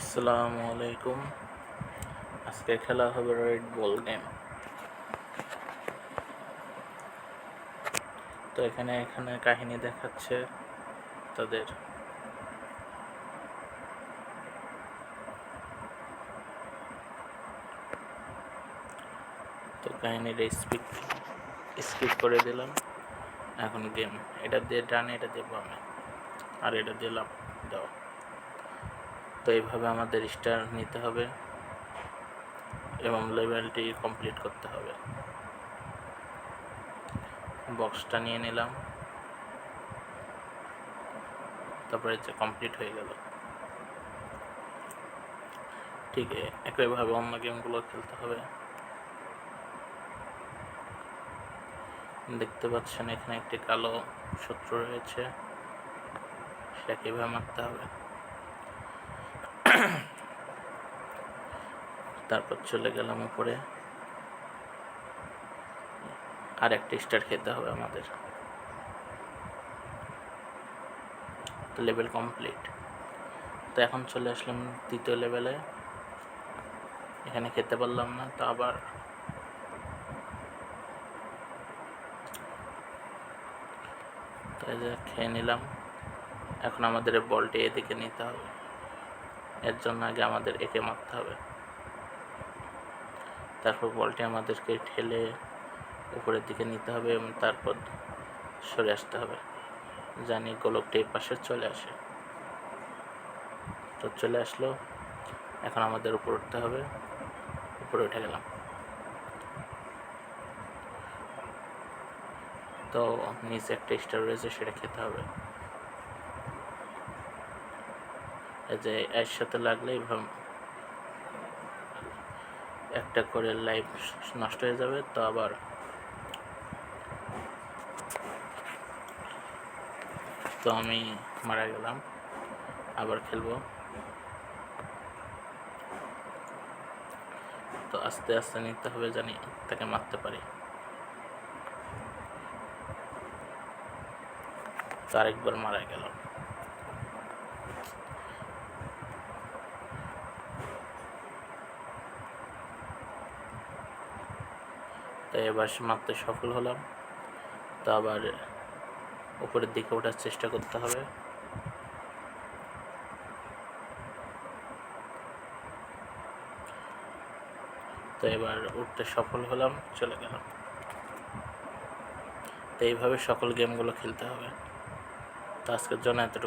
আসসালামু আলাইকুম। আজকে খেলা হবে রেড বল গেম। তো এখানে কাহিনী দেখাচ্ছে তাদের। তো কাহিনীর স্কিপ করে দিলাম। এখন গেম, এটা দিয়ে ডানে, এটা দিয়ে বামে, আর এটা দিয়ে লাভ দেওয়া। তো এইভাবে আমাদের স্টার নিতে হবে এবং লেভেলটি কমপ্লিট করতে হবে। বক্সটা নিয়ে নিলাম, তারপরে যে কমপ্লিট হয়ে গেল। ঠিক একইভাবে অন্য গেমগুলো খেলতে হবে। দেখতে পাচ্ছেন এখানে একটি কালো শত্রু রয়েছে, সেটা কীভাবে মারতে হবে। তারপর চলে গেলাম উপরে, আর একটা স্টার খেতে হবে আমাদের। তো লেভেল কমপ্লিট। তো এখন চলে আসলাম দ্বিতীয় লেভেলে। এখানে খেতে পারলাম না, তো আবার তাই যে খেয়ে নিলাম। এখন আমাদের বলটি এদিকে নিতে হবে। এর জন্য আগে আমাদের একে মারতে হবে, তারপর বলটি আমাদেরকে ঠেলে উপরের দিকে নিতে হবে এবং তারপর সরে আসতে হবে, জানি গোলকটি এই পাশে চলে আসে। তো চলে আসলো। এখন আমাদের উপর উঠতে হবে। উপরে উঠে গেলাম। তো নিচে একটা স্টার রয়েছে, সেটা খেতে হবে। এই যে এর সাথে লাগলে একটা করে লাইফ নষ্ট হয়ে যাবে। তো আবার আমি মারা গেলাম, আবার খেলবো। তো আস্তে আস্তে নিতে হবে, জানি তাকে মারতে পারি। তো আরেকবার মারা গেল। তো এবার মারতে সফল হলাম। তো আবার উপরের দিকে ওঠার চেষ্টা করতে হবে। তো এবার উঠতে সফল হলাম, চলে গেলাম। তো এইভাবে সকল গেমগুলো খেলতে হবে। তো আজকের জন্য এতটুকু।